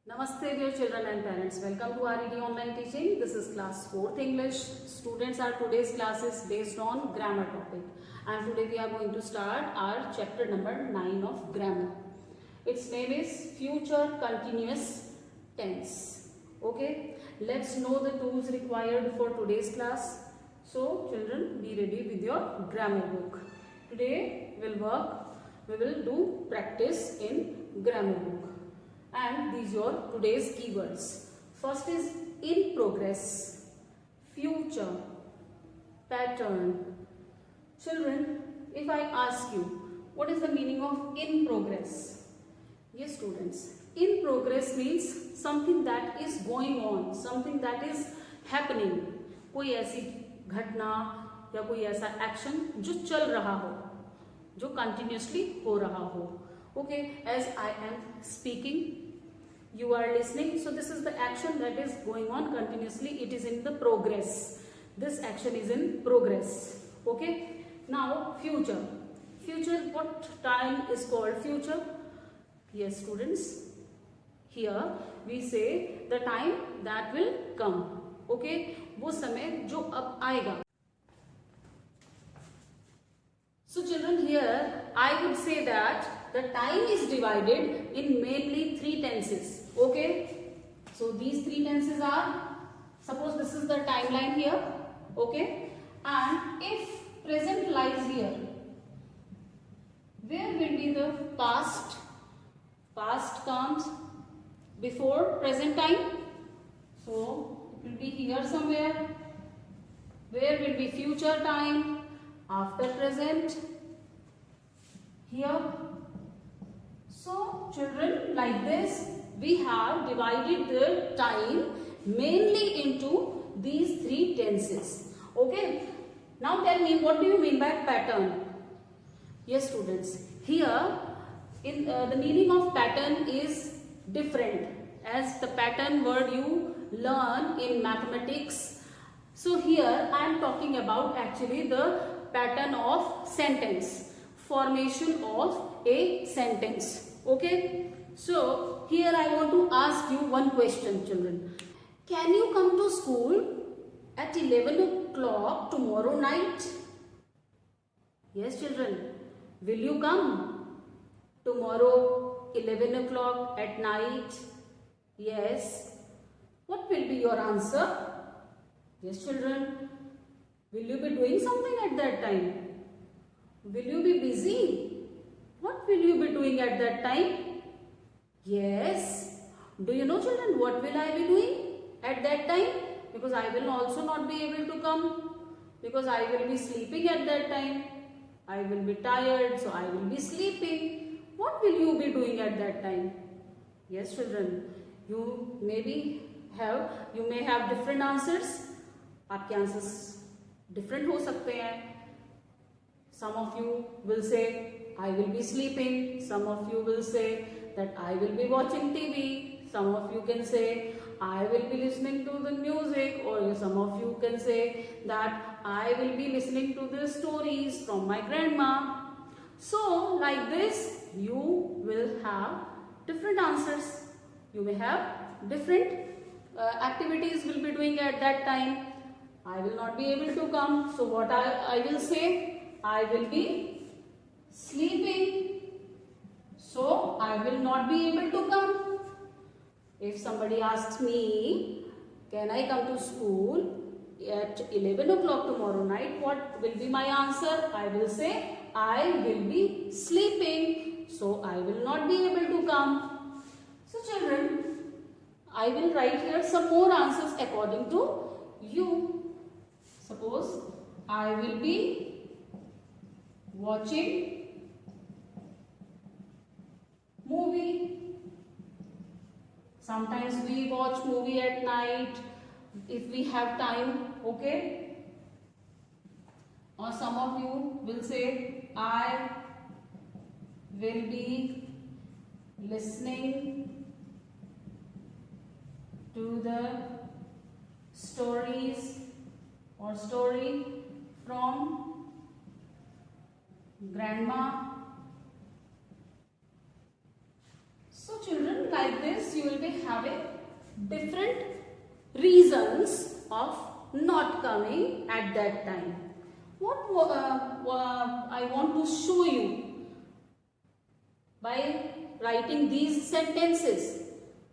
Namaste dear children and parents. Welcome to RED online teaching. This is class 4th English. Students, our today's class is based on grammar topic. And today we are going to start our chapter number 9 of grammar. Its name is future continuous tense. Okay. Let's know the tools required for today's class. So children, be ready with your grammar book. Today we will do practice in grammar book. And these are today's keywords. First is in progress, future, pattern. Children, if I ask you, what is the meaning of in progress? Yes, students, in progress means something that is going on, something that is happening. कोई ऐसी घटना या कोई ऐसा action जो चल रहा हो, जो continuously हो रहा हो. Okay, as I am speaking, you are listening. So this is the action that is going on continuously. It is in the progress. This action is in progress. Okay. Now future. Future, what time is called future? Yes, students. Here we say the time that will come. Okay. वो समय जो अब आएगा. So children, here I would say that the time is divided in mainly 3 tenses. Okay. So these 3 tenses are, suppose this is the timeline here. Okay. And if present lies here, where will be the past? Past comes before present time. So it will be here somewhere. Where will be future time? After present. Here. So children, like this we have divided the time mainly into these 3 tenses. Okay. Now tell me, what do you mean by pattern? Yes, students. Here in the meaning of pattern is different as the pattern word you learn in mathematics. So here I am talking about actually the pattern of sentence, formation of a sentence. Okay. So here I want to ask you one question, children. Can you come to school at 11 o'clock tomorrow night? Yes, children. Will you come tomorrow 11 o'clock at night? Yes. What will be your answer? Yes, children. Will you be doing something at that time? Will you be busy? What will you be doing at that time? Yes. Do you know, children, what will I be doing at that time? Because I will also not be able to come. Because I will be sleeping at that time. I will be tired, so I will be sleeping. What will you be doing at that time? Yes, children. You may have different answers. आपके answers different हो सकते हैं. Some of you will say, I will be sleeping. Some of you will say that I will be watching TV. Some of you can say, I will be listening to the music, or some of you can say that I will be listening to the stories from my grandma. So like this, you will have different answers. You may have different activities will be doing at that time. I will not be able to come. So what I will say, I will be sleeping. So I will not be able to come. If somebody asks me, can I come to school at 11 o'clock tomorrow night? What will be my answer? I will say, I will be sleeping. So I will not be able to come. So children, I will write here some more answers according to you. Suppose I will be watching movie. Sometimes we watch movie at night if we have time. Okay. Or some of you will say, I will be listening to the stories or story from grandma. So children, like this you will be having different reasons of not coming at that time. What I want to show you by writing these sentences.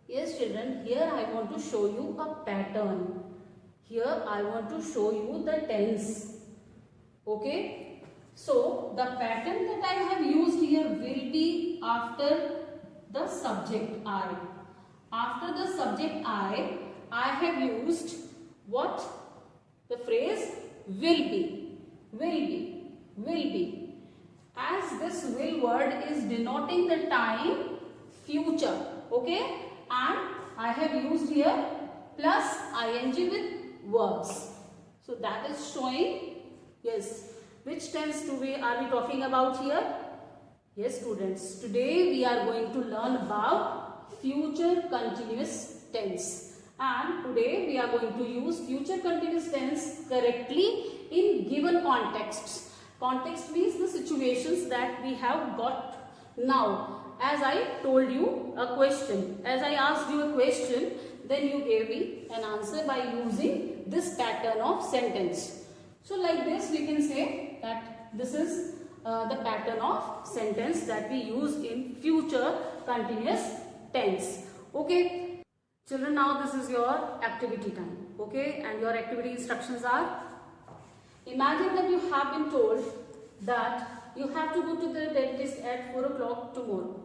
Yes children, here I want to show you a pattern. Here I want to show you the tense. Okay. So the pattern that I have used here will be after the subject I. After the subject I have used what? The phrase will be. Will be. Will be. As this will word is denoting the time future. Okay. And I have used here plus ing with verbs. So that is showing, yes, which tense are we talking about here? Yes students, today we are going to learn about future continuous tense. And today we are going to use future continuous tense correctly in given contexts. Context means the situations that we have got now. As I told you a question, as I asked you a question, then you gave me an answer by using this pattern of sentence. So like this we can say that this is the pattern of sentence that we use in future continuous tense. Okay children, now this is your activity time. Okay, and your activity instructions are, imagine that you have been told that you have to go to the dentist at 4 o'clock tomorrow.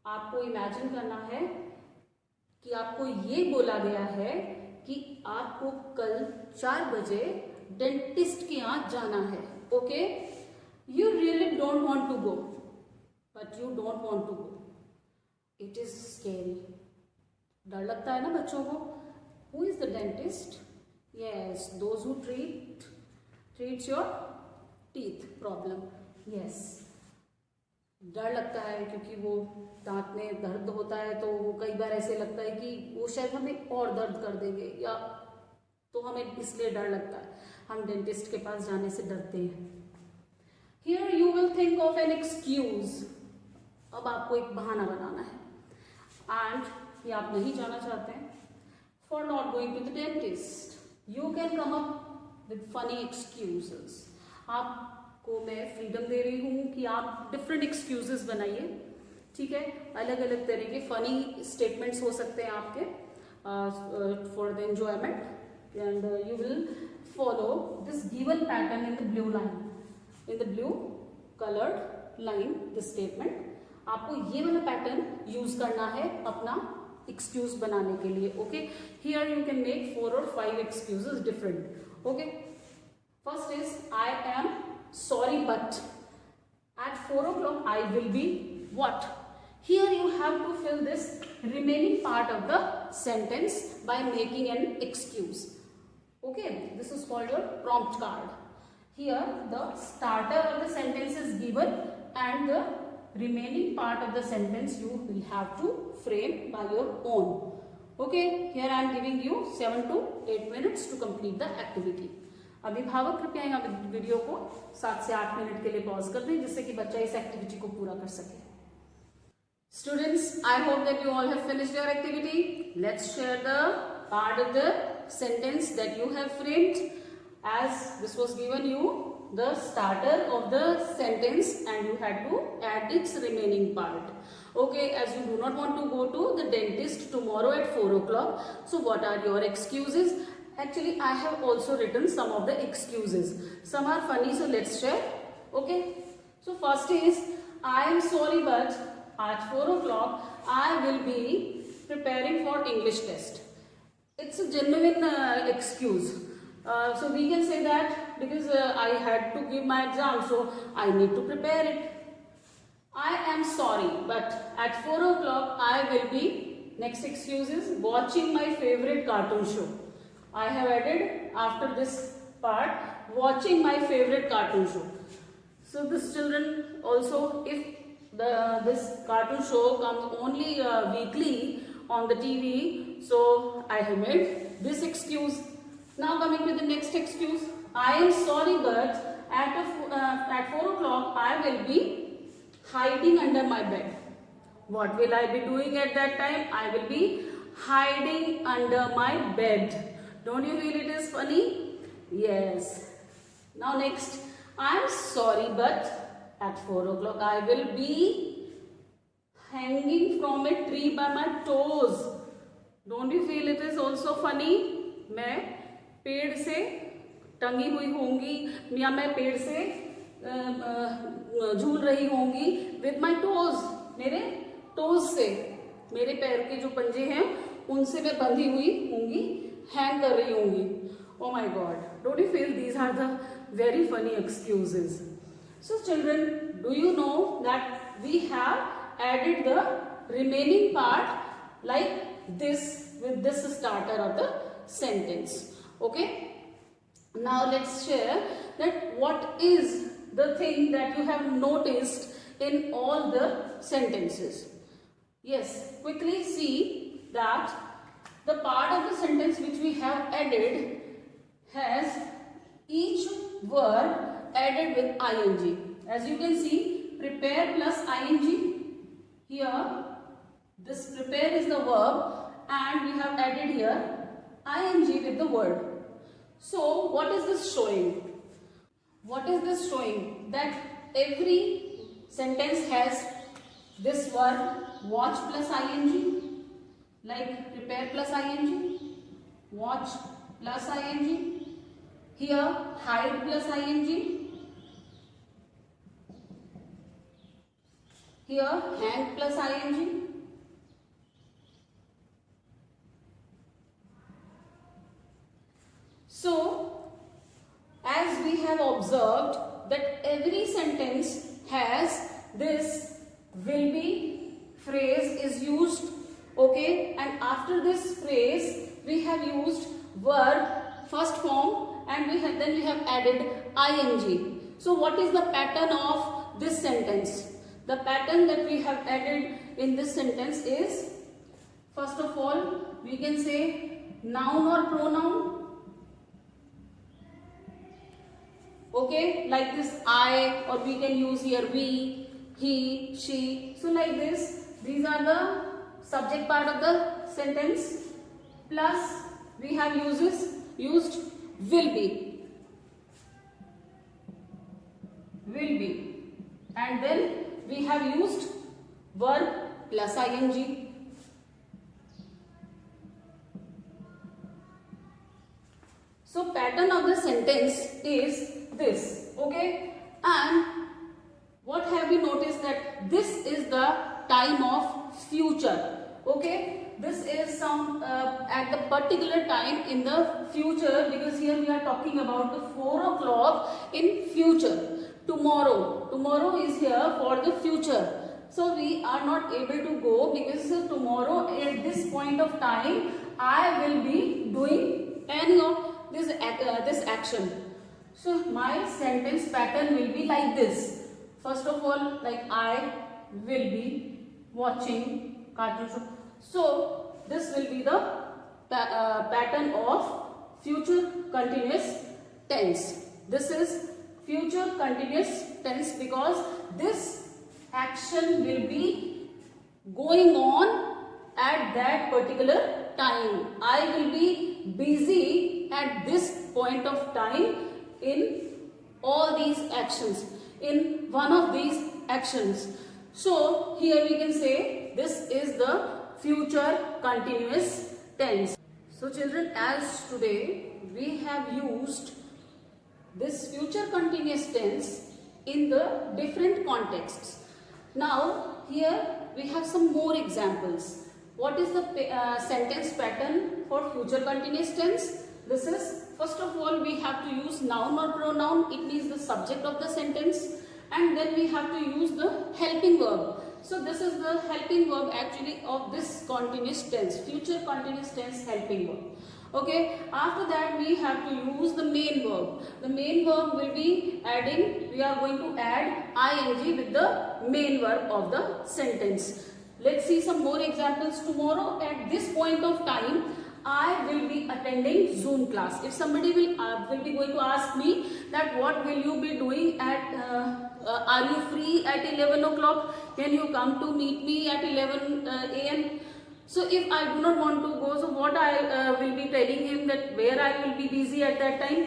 आपको imagine करना है कि आपको ये बोला गया है कि आपको कल 4 बजे डेंटिस्ट के यहाँ जाना है. Okay, you really don't want to go, but you don't want to go. It is scary. डर लगता है ना बच्चों को. Who is the dentist? Yes, those who treats your teeth problem. Yes, डर लगता है क्योंकि वो दांत में दर्द होता है तो वो कई बार ऐसे लगता है कि वो शायद हमें और दर्द कर देंगे, या तो हमें इसलिए डर लगता है, हम डेंटिस्ट के पास जाने से डरते हैं. Here you will think of an excuse. अब आपको एक बहाना बनाना है एंड ये आप नहीं जाना चाहते हैं for not going to the dentist. You can come up with funny excuses. आपको मैं फ्रीडम दे रही हूँ कि आप डिफरेंट एक्सक्यूजेस बनाइए. ठीक है, अलग अलग तरह के फनी स्टेटमेंट्स हो सकते हैं आपके for the enjoyment. And you will follow this given pattern in the blue line, in the blue colored line, this statement. आपको ये वाला पैटर्न यूज करना है अपना एक्सक्यूज बनाने के लिए. Okay, here you can make 4 or 5 excuses different. Okay, first is I am sorry but at 4 o'clock I will be what? Here you have to fill this remaining part of the sentence by making an excuse. Okay, this is called your prompt card. Here the starter of the sentence is given and the remaining part of the sentence you will have to frame by your own. Okay, here I am giving you 7 to 8 minutes to complete the activity. अभिभावक कृपया यहाँ video को 7 से 8 minute के लिए pause कर दें जिससे कि बच्चा इस एक्टिविटी को पूरा कर सके. Students, I hope that you all have finished your activity. Let's share the part of the sentence that you have framed. As this was given you the starter of the sentence and you had to add its remaining part. Okay, as you do not want to go to the dentist tomorrow at 4 o'clock, so what are your excuses? Actually, I have also written some of the excuses. Some are funny, so let's share. Okay, so first is I am sorry but at 4 o'clock I will be preparing for English test. It's a genuine excuse. So we can say that because I had to give my exam, so I need to prepare it. I am sorry but at 4 o'clock I will be, next excuse is watching my favorite cartoon show. I have added after this part watching my favorite cartoon show. So this children also, if this cartoon show comes only weekly on the TV, so I have made this excuse. Now coming to the next excuse, I am sorry but at 4 o'clock I will be hiding under my bed. What will I be doing at that time? I will be hiding under my bed. Don't you feel it is funny? Yes. Now next, I'm sorry, but at 4 o'clock I will be hanging from a tree by my toes. Don't you feel it is also funny? मैं पेड़ से टंगी हुई होंगी या मैं पेड़ से झूल रही होंगी with my toes, मेरे toes से, मेरे पैर के जो पंजे हैं उनसे मैं बंधी हुई होंगी, हैंग कर रही होंगी. Oh my God! Don't you feel these are the very funny excuses? So children, do you know that we have added the remaining part like this with this starter of the sentence. Okay? Now let's share that what is the thing that you have noticed in all the sentences. Yes, quickly see that the part of the sentence which we have added has each word added with ing. As you can see, prepare plus ing. Here, this prepare is the verb and we have added here ing with the word. So, what is this showing? What is this showing? That every sentence has this verb watch plus ing, like prepare plus ing, watch plus ing, here hide plus ing, here hang plus ing, so as we have observed that every sentence has this will be phrase is used, okay, and after this phrase we have used verb first form and then we have added ing. So what is the pattern of this sentence? The pattern that we have added in this sentence is, first of all, we can say noun or pronoun. Okay, like this I, or we can use here we, he, she. So like this, these are the subject part of the sentence. Plus we have used will be, and then we have used verb plus ing. So pattern of the sentence is this, okay, and what have you noticed that this is the time of future, okay. This is some at the particular time in the future, because here we are talking about the 4 o'clock in future. Tomorrow is here for the future. So we are not able to go because tomorrow at this point of time I will be doing any of this action. So my sentence pattern will be like this. First of all, like I will be watching cartoon show. So this will be the pattern of future continuous tense. This is future continuous tense because this action will be going on at that particular time. I will be busy at this point of time in all these actions, in one of these actions. So here we can say this is the future continuous tense. So children, as today we have used this future continuous tense in the different contexts. Now here we have some more examples. What is the sentence pattern for future continuous tense? This is, first of all, we have to use noun or pronoun. It means the subject of the sentence, and then we have to use the helping verb. So this is the helping verb actually of this continuous tense, future continuous tense helping verb. Okay, after that we have to use the main verb. The main verb will be adding, we are going to add ing with the main verb of the sentence. Let's see some more examples. Tomorrow at this point of time I will be attending Zoom class. If somebody will be going to ask me that what will you be doing at, are you free at 11 o'clock? Can you come to meet me at 11 a.m.? So if I do not want to go, so what I will be telling him that where I will be busy at that time?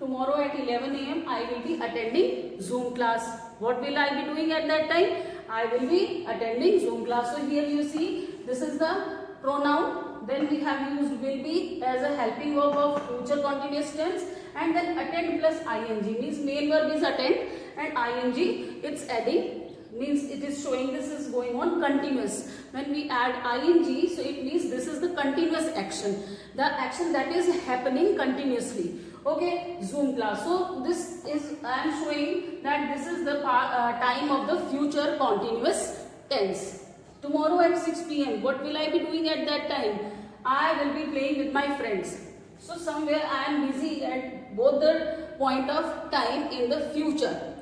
Tomorrow at 11 a.m. I will be attending Zoom class. What will I be doing at that time? I will be attending Zoom class. So here you see, this is the pronoun. Then we have used will be as a helping verb of future continuous tense, and then attend plus ing means main verb is attend and ing it's adding, means it is showing this is going on continuous. When we add ing, so it means this is the continuous action, the action that is happening continuously. Okay, Zoom class. So this is, I am showing that this is the time of the future continuous tense. Tomorrow at 6 p.m. what will I be doing at that time? I will be playing with my friends. So somewhere I am busy at both the point of time in the future.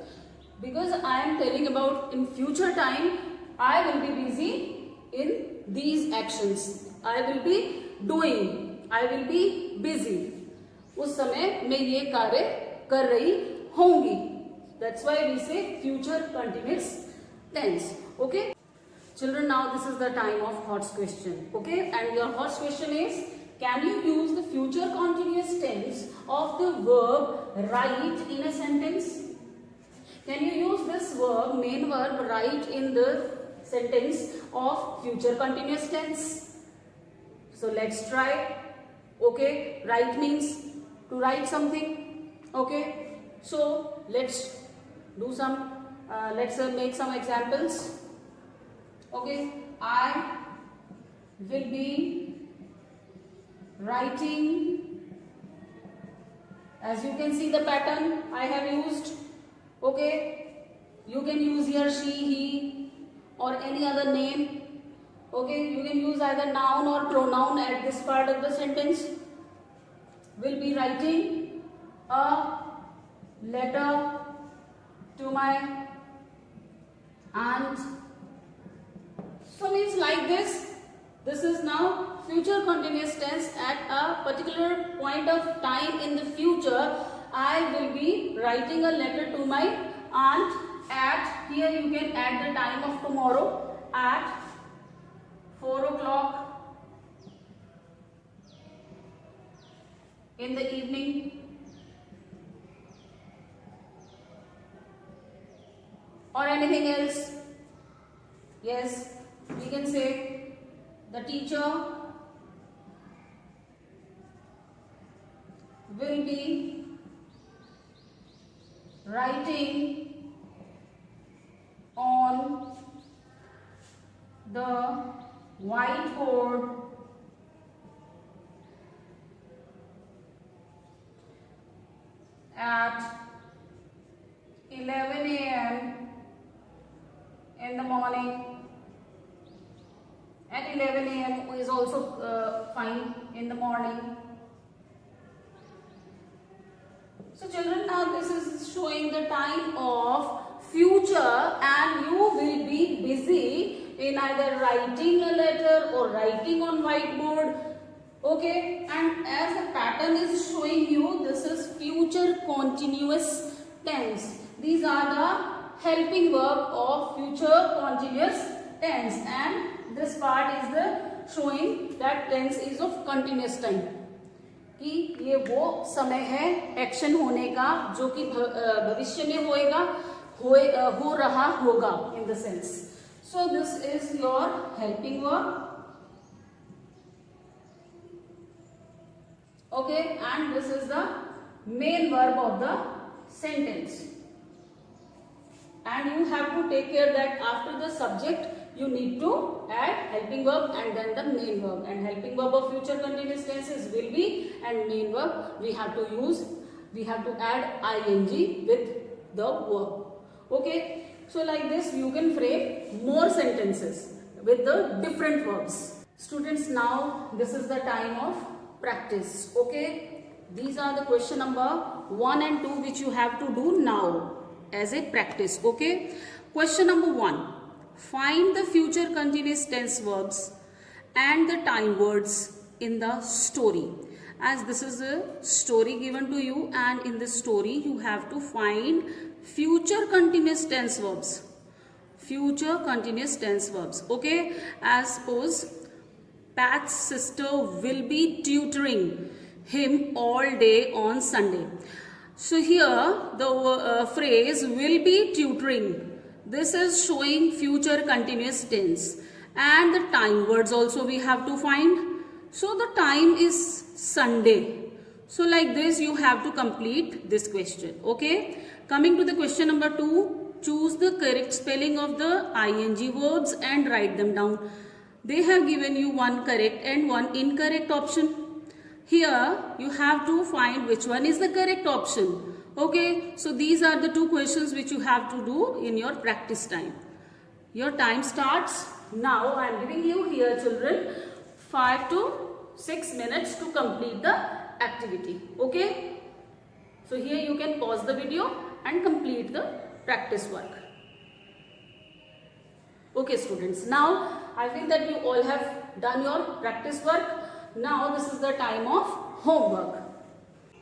Because I am telling about in future time, I will be busy in these actions. I will be doing, I will be busy. उस समय मैं ये कार्य कर रही होंगी. That's why we say future continuous tense. Okay. Children, now this is the time of HOTS question. Okay. And your HOTS question is, can you use the future continuous tense of the verb write in a sentence? Can you use this verb, main verb, write in the sentence of future continuous tense? So let's try. Okay, write means to write something. Okay, so let's do some, let's make some examples. Okay, I will be writing, as you can see the pattern I have used. Okay, you can use here she, he or any other name. Okay, you can use either noun or pronoun at this part of the sentence. Will be writing a letter to my aunt. So means like this. This is now future continuous tense. At a particular point of time in the future, I will be writing a letter to my aunt at, here you can add the time of tomorrow, at 4 o'clock in the evening. Or anything else. Yes, we can say the teacher will be writing on the whiteboard at 11 a.m. in the morning. At 11 a.m. is also fine, in the morning. So children, now this is showing the time of future, and you will be busy in either writing a letter or writing on whiteboard. Okay, and as the pattern is showing you, this is future continuous tense. These are the helping verb of future continuous tense, and this part is the showing that tense is of continuous time. कि ये वो समय है action होने का जो कि भविष्य में होएगा, हो रहा होगा in the sense. So this is your helping verb. Okay, and this is the main verb of the sentence. And you have to take care that after the subject you need to add helping verb and then the main verb. And helping verb of future continuous tenses will be, and main verb we have to add ing with the verb. Okay, so like this you can frame more sentences with the different verbs. Students, now this is the time of practice. Okay, these are the question number 1 and 2 which you have to do now as a practice. Okay, question number 1. Find the future continuous tense verbs and the time words in the story. As this is a story given to you, and in this story you have to find future continuous tense verbs. Future continuous tense verbs. Okay, as suppose Pat's sister will be tutoring him all day on Sunday. So here the phrase will be tutoring. This is showing future continuous tense, and the time words also we have to find. So the time is Sunday. So like this you have to complete this question. Okay. Coming to the question number 2. Choose the correct spelling of the ing verbs and write them down. They have given you one correct and one incorrect option. Here you have to find which one is the correct option. Okay, so these are the two questions which you have to do in your practice time. Your time starts now. I am giving you here, children, 5 to 6 minutes to complete the activity. Okay, so here you can pause the video and complete the practice work. Okay students, now I think that you all have done your practice work. Now this is the time of homework.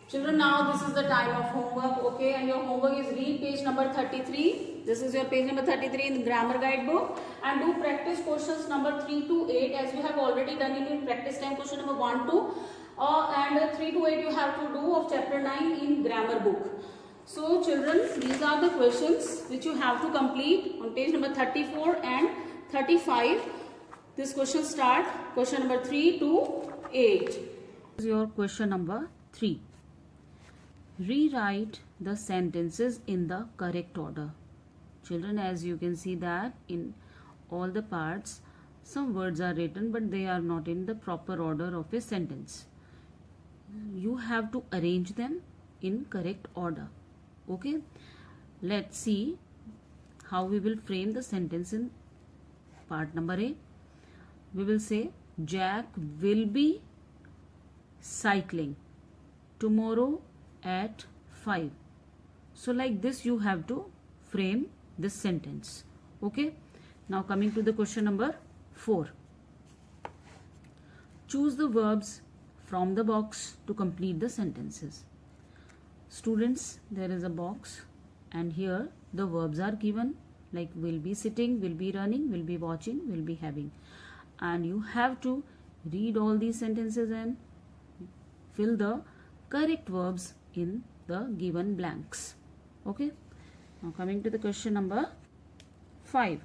Children, now this is the time of homework. Okay, and your homework is read page number 33. This is your page number 33 in the grammar guidebook, and do practice questions number 3 to 8 as we have already done in practice time question number 1 to and 3 to 8 you have to do of chapter 9 in grammar book. So children, these are the questions which you have to complete on page number 34 and 35. This question start question number 3 to 8. This is your question number 3. Rewrite the sentences in the correct order. Children, as you can see that in all the parts, some words are written but they are not in the proper order of a sentence. You have to arrange them in correct order. Okay, let's see how we will frame the sentence in part number A. We will say Jack will be cycling tomorrow at 5. So like this you have to frame this sentence. Okay, now coming to the question number 4. Choose the verbs from the box to complete the sentences. Students, there is a box and here the verbs are given like will be sitting, will be running, will be watching, will be having, and you have to read all these sentences and fill the correct verbs in the given blanks. Okay, now coming to the question number 5.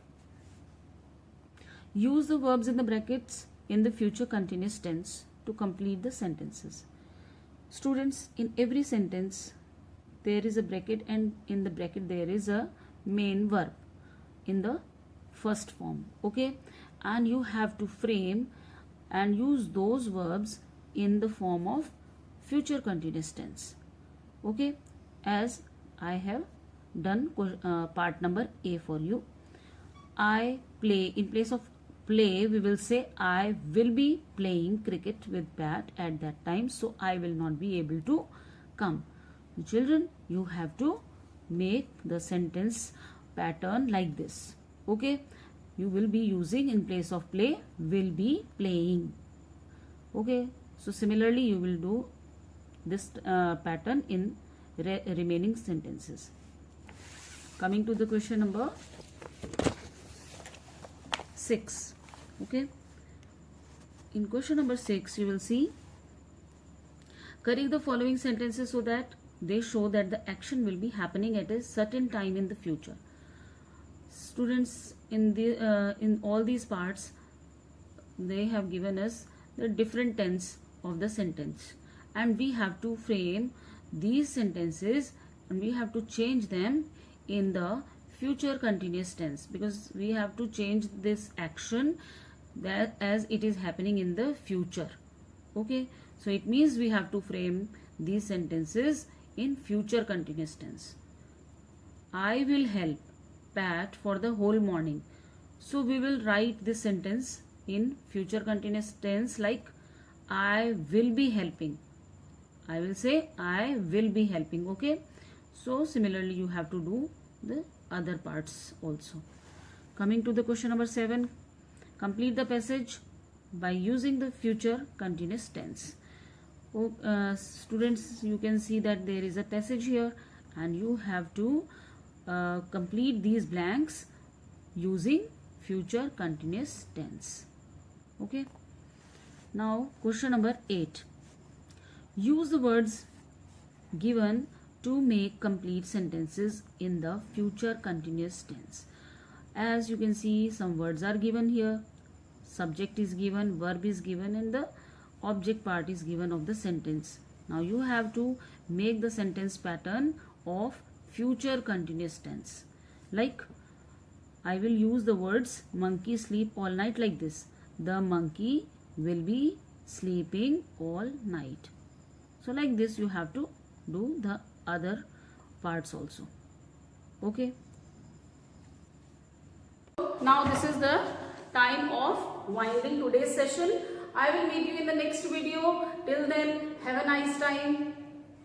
Use the verbs in the brackets in the future continuous tense to complete the sentences. Students, in every sentence there is a bracket, and in the bracket there is a main verb in the first form. Okay, and you have to frame and use those verbs in the form of future continuous tense. Okay, as I have done part number A for you. I play, in place of play we will say I will be playing cricket with Pat at that time, so I will not be able to come. Children, you have to make the sentence pattern like this. Okay, you will be using in place of play will be playing. Okay, so similarly you will do this pattern in remaining sentences. Coming to the question number 6. Okay, in question number 6 you will see correct the following sentences so that they show that the action will be happening at a certain time in the future. Students, in all these parts they have given us the different tense of the sentence, and we have to frame these sentences and we have to change them in the future continuous tense, because we have to change this action that as it is happening in the future. Okay, so it means we have to frame these sentences in future continuous tense. I will help Pat for the whole morning. So we will write this sentence in future continuous tense like I will be helping. I will say I will be helping. Okay, so similarly you have to do the other parts also. Coming to the question number 7. Complete the passage by using the future continuous tense. Students, you can see that there is a passage here and you have to complete these blanks using future continuous tense. Okay. Now question number 8. Use the words given to make complete sentences in the future continuous tense. As you can see, some words are given here. Subject is given, verb is given, and the object part is given of the sentence. Now you have to make the sentence pattern of future continuous tense. Like, I will use the words monkey sleep all night like this. The monkey will be sleeping all night. So like this you have to do the other parts also. Okay. Now this is the time of winding today's session. I will meet you in the next video. Till then, have a nice time.